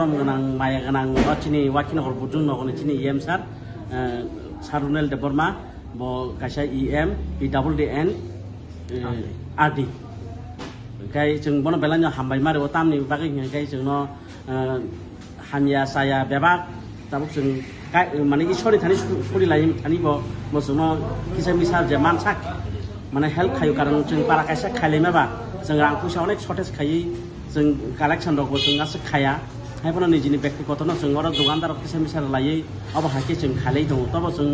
borom ganang maya ganang chini wakina hor bujung no chini EM sar Sarunel de Burma bo kaisa EM EWDN RD kai jeng bono belanya hambai mari otam ni bagai kai jeng no hamya saya bebak tabuk jeng kai mane isori thani suri lai thani bo mosuno kisa misal je mansak mane help khayu karon jeng para kaisa khailema ba jeng rang pusa onek shortage khai jeng collection rok bo jeng asa khaya hai bono nijini ব্যক্তিগত no jeng ora dogandar kisa misal lai aba hake jeng khalei dong tobo jeng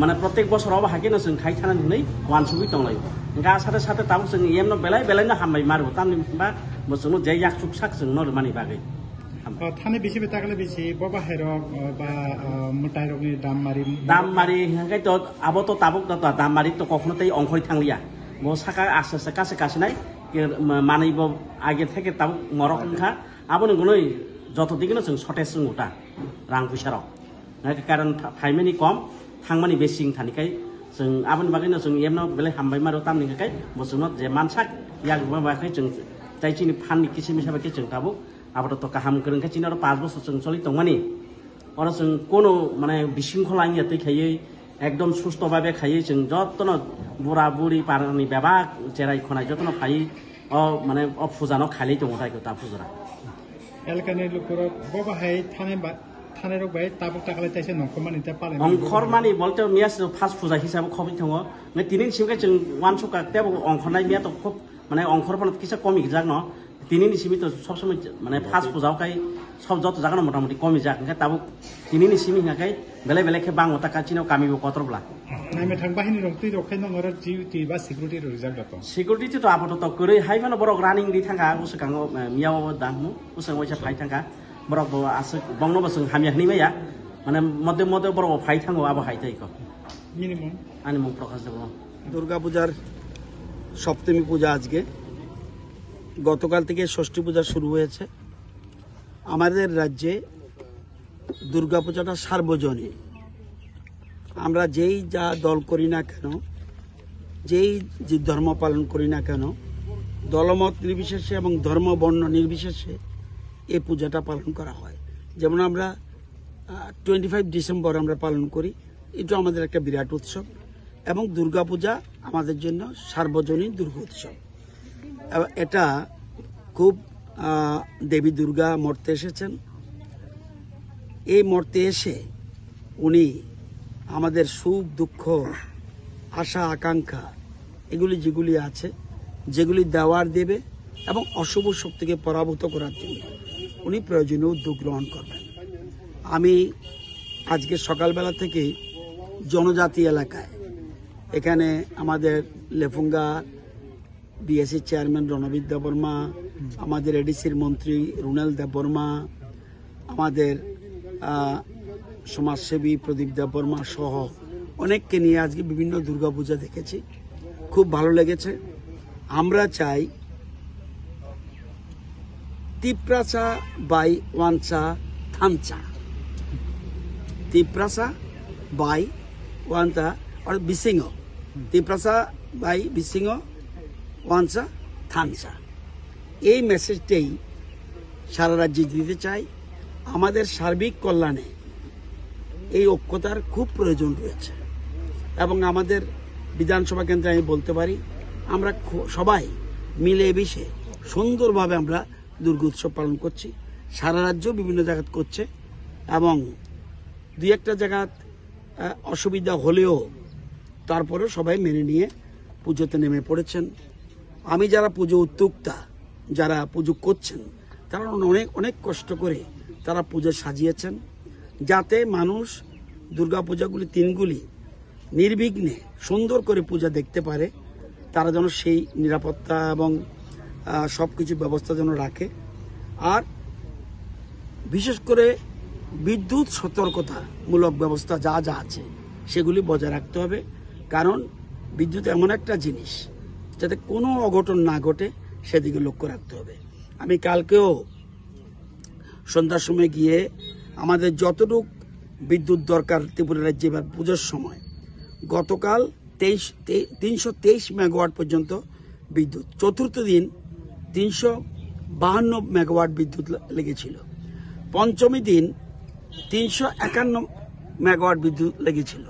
mane protek bosor aba hake no jeng khai thana nei wan subi tong lai ga sate sate tabuk jeng EM no belai belai na hambai maru tam ni ba mosuno je yak suksak jeng no mani bagai থানে বেশি বেতাকলে বেশি বাবা হেরক বা মোটাই রকমের দাম মারি হাঙ্গাই তো আবো তো তাবুক তো দাম মারি তো কখনো তাই অঙ্কই থাকলিয়া বো সাকা আস্তে আস্তে কাছে কাছে নাই মানাইব আগে থেকে তাবুক মরক খা আবো নই যত দিকে जों শর্টেজ जों ওটা রাং পয়সারাव কারণ ফাইমানি কম থাংমানি বেসিং থানিকাই जों आबोनि बागैनो जों एमनो बेले हामबाय मारो तामनिखाय बोसुनो जे मानसाक याग बाबाखै जों जायचिनि फाननि किसिम हिसाबै जों ताबुक आबाद तो काहाम करें चिना 5 বছর जों चलि तंगमानि और जों कोनो माने बिसिंखला इयातै खायै एकदम सुस्थ भाबे खायै जों जतन बुरा बुरी पारनि बेबा जेराय खनाय जतन फायै अ माने अ फुजानो खालै दङ ताइको ता फुजरा एलकाने लुकुर बाबा हाय थाने रक बाय ताबुक ताकले ताइसे नखरमानि ता पाले नखरमानि बलते मियास फास फुजा हिसाबै खबि दङ ने तिनिन सिमके जों वान सका तेब अंखरनाय मिया तो खूब माने अंखरफोर किसा कमि जाग न तिनिनि सिमि तो सब समय माने फास फुजावखाय सब जत जागन मोटामोटी कमि जागोन ताबु तिनिनि सिमि हाखाय बेले बेले के बांगो ताका चिनाव कामिबो कतरब्ला नायमे थां बाहिनि रंतै रखाय नंगर जिउति बा सिकिउरिटि रिजार्भ दतो सिकिउरिटि तो आबो तो करै हायमानो बरक रानिं दि थांगा उसकांगो मियाव दामु उसं वइसा फाइ थांगा बरक बो आस बंगनो बसं हामिया हनि माया माने मध्य मध्य बरक फाइ थांगो आबो हाइताइको मिनिमाम आनि मुं प्रकाश देव दुर्गा पूजार सप्तमी पूजा আজকে গতকাল থেকে ষষ্ঠী পূজা শুরু হয়েছে আমাদের রাজ্যে দুর্গা পূজাটা সার্বজনীন আমরা যেই যা দল করি না কেন যেই যে ধর্ম পালন করি না কেন দলমত নির্বিশেষে এবং ধর্ম বর্ণ নির্বিশেষে এই পূজাটা পালন করা হয় যেমন আমরা 25 ডিসেম্বর আমরা পালন করি এটা আমাদের একটা বিরাট উৎসব এবং দুর্গা পূজা আমাদের জন্য সার্বজনীন দুর্গা উৎসব এটা খুব দেবী দুর্গা মর্তে এসেছেন এই মর্তে এসে উনি আমাদের সুখ দুঃখ আশা আকাঙ্ক্ষা এগুলি যেগুলি আছে যেগুলি দেওয়ার দেবে এবং অশুভ শক্তিকে পরাভূত করার জন্য উনি প্রয়োজনীয় উদ্যোগ গ্রহণ করবেন আমি আজকে সকালবেলা থেকে জনজাতি এলাকায় এখানে আমাদের লেফুঙ্গা বিএসসি চেয়ারম্যান রণবীর দেববর্মা আমাদের এডিসির মন্ত্রী রুনেল দেববর্মা আমাদের সমাজসেবী প্রদীপ দেববর্মা সহ অনেককে নিয়ে আজকে বিভিন্ন দুর্গাপূজা দেখেছি খুব ভালো লেগেছে আমরা চাই তিপ্রাসা বাই ওয়ানসা থানচা তিপ্রাসা বাই ওয়ানসা আর বিসিংহ তিপ্রাসা বাই বিসিংহ ওয়ানসা থানসা এই মেসেজটাই সারা রাজ্যে দিতে চাই আমাদের সার্বিক কল্যাণে এই ঐক্যতার খুব প্রয়োজন রয়েছে এবং আমাদের বিধানসভা কেন্দ্রে আমি বলতে পারি আমরা সবাই মিলে মিশে সুন্দরভাবে আমরা দুর্গা উৎসব পালন করছি সারা রাজ্য বিভিন্ন জায়গা করছে এবং দুই একটা জায়গা অসুবিধা হলেও তারপরে সবাই মেনে নিয়ে পুজোতে নেমে পড়েছেন আমি যারা পুজো উদ্যোক্তা যারা পুজো করছেন তারা অনেক অনেক কষ্ট করে তারা পুজো সাজিয়েছেন যাতে মানুষ দুর্গা পূজাগুলি তিনগুলি নির্বিঘ্নে সুন্দর করে পূজা দেখতে পারে তারা যেন সেই নিরাপত্তা এবং সবকিছু ব্যবস্থা যেন রাখে আর বিশেষ করে বিদ্যুৎ সতর্কতামূলক ব্যবস্থা যা যা আছে সেগুলি বজায় রাখতে হবে কারণ বিদ্যুৎ এমন একটা জিনিস যাতে কোনো অঘটন না ঘটে সেদিকে লক্ষ্য রাখতে হবে আমি কালকেও সন্ধ্যার সময় গিয়ে আমাদের যতটুক বিদ্যুৎ দরকার ত্রিপুরা রাজ্যে এবার পুজোর সময় গতকাল 323 মেগাওয়াট পর্যন্ত বিদ্যুৎ চতুর্থ দিন 352 মেগাওয়াট বিদ্যুৎ লেগেছিল পঞ্চমী দিন 351 মেগাওয়াট বিদ্যুৎ লেগেছিল।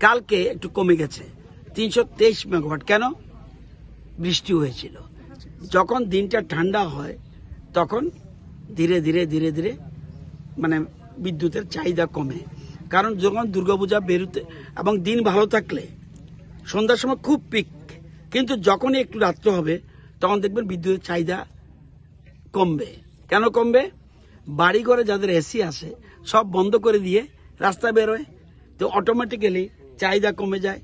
কালকে একটু কমে গেছে 323 মেগাওয়াট। কেন? বৃষ্টি হয়েছিল। যখন দিনটা ঠান্ডা হয় তখন ধীরে ধীরে ধীরে ধীরে মানে বিদ্যুতের চাহিদা কমে। কারণ যখন দুর্গাপূজা বেরোতে এবং দিন ভালো থাকলে সন্ধ্যার সময় খুব পিক, কিন্তু যখনই একটু রাত্র হবে তখন দেখবেন বিদ্যুতের চাহিদা কমবে। কেন কমবে? বাড়ি ঘরে যাদের এসি আছে সব বন্ধ করে দিয়ে রাস্তা বেরোয়, তো অটোমেটিক্যালি চাহিদা কমে যায়।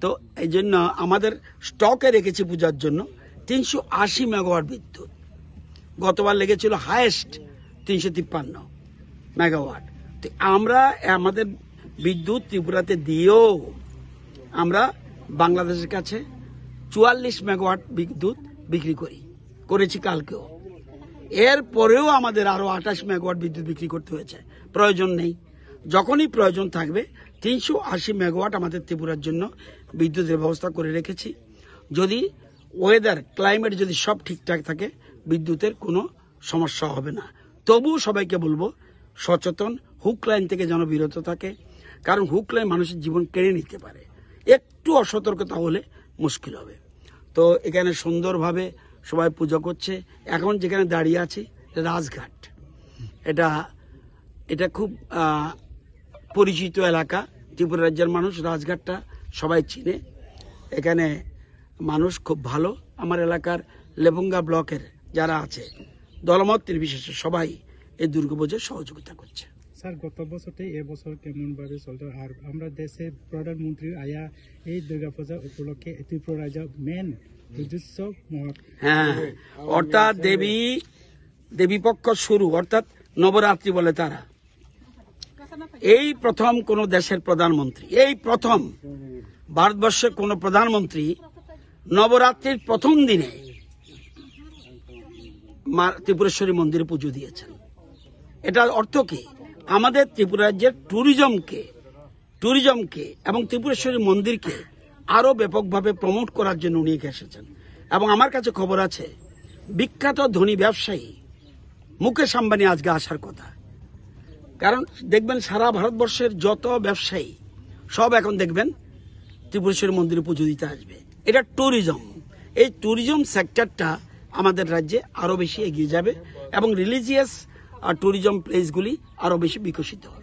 তো এই জন্য আমাদের স্টকে রেখেছি পূজার জন্য 380 মেগাওয়াট বিদ্যুৎ। গতবার লেগেছিল হাইয়েস্ট 353 মেগাওয়াট। তো আমরা আমাদের বিদ্যুৎ ত্রিপুরাতে দিয়েও আমরা বাংলাদেশের কাছে 44 মেগাওয়াট বিদ্যুৎ বিক্রি করেছি কালকেও। এর পরেও আমাদের আরো 28 মেগাওয়াট বিদ্যুৎ বিক্রি করতে হয়েছে। প্রয়োজন নেই, যখনই প্রয়োজন থাকবে 380 মেগাওয়াট আমাদের ত্রিপুরার জন্য বিদ্যুতের ব্যবস্থা করে রেখেছি। যদি ওয়েদার ক্লাইমেট যদি সব ঠিকঠাক থাকে বিদ্যুতের কোনো সমস্যা হবে না। তবুও সবাইকে বলবো সচেতন, হুক লাইন থেকে যেন বিরত থাকে, কারণ হুক লাইন মানুষের জীবন কেড়ে নিতে পারে। একটু অসতর্কতা হলে মুশকিল হবে। তো এখানে সুন্দরভাবে সবাই পুজো করছে। এখন যেখানে দাঁড়িয়ে আছি রাজঘাট, এটা খুব পরিচিত এলাকা, ত্রিপুরা রাজ্যের মানুষ রাজঘাটটা সবাই চিনে। এখানে মানুষ খুব ভালো। আমার এলাকার লেবুঙ্গা ব্লকের যারা আছে দলমত নির্বিশেষে সবাই এই দুর্গাপূজায় সহযোগিতা করছে। স্যার, গত বছরতে এবছর কেমন ভাবে চলতো? আর আমরা দেশে প্রধানমন্ত্রী আয়া এই দুর্গাপূজা উপলক্ষে ত্রিপুরা রাজ্য মেন উদ্দেশ্য হ্যাঁ, অর্থাৎ দেবীপক্ষ শুরু, অর্থাৎ নবরাত্রি বলে তারা। এই প্রথম কোন দেশের প্রধানমন্ত্রী, এই প্রথম ভারতবর্ষের কোন প্রধানমন্ত্রী নবরাত্রির প্রথম দিনে ত্রিপুরেশ্বরী মন্দিরে পুজো দিয়েছেন। এটার অর্থ কি? আমাদের ত্রিপুরা রাজ্যের ট্যুরিজমকে এবং ত্রিপুরেশ্বরী মন্দিরকে আরো ব্যাপকভাবে প্রমোট করার জন্য উনি এসেছেন। এবং আমার কাছে খবর আছে বিখ্যাত ধনী ব্যবসায়ী মুকেশ আম্বানি আজকে আসার কথা। কারণ দেখবেন সারা ভারতবর্ষের যত ব্যবসায়ী সব এখন দেখবেন ত্রিপুরেশ্বরী মন্দিরে পুজো দিতে আসবে। এটা ট্যুরিজম। এই ট্যুরিজম সেক্টরটা আমাদের রাজ্যে আরো বেশি এগিয়ে যাবে এবং রিলিজিয়াস আর ট্যুরিজম প্লেসগুলি আরো বেশি বিকশিত হবে।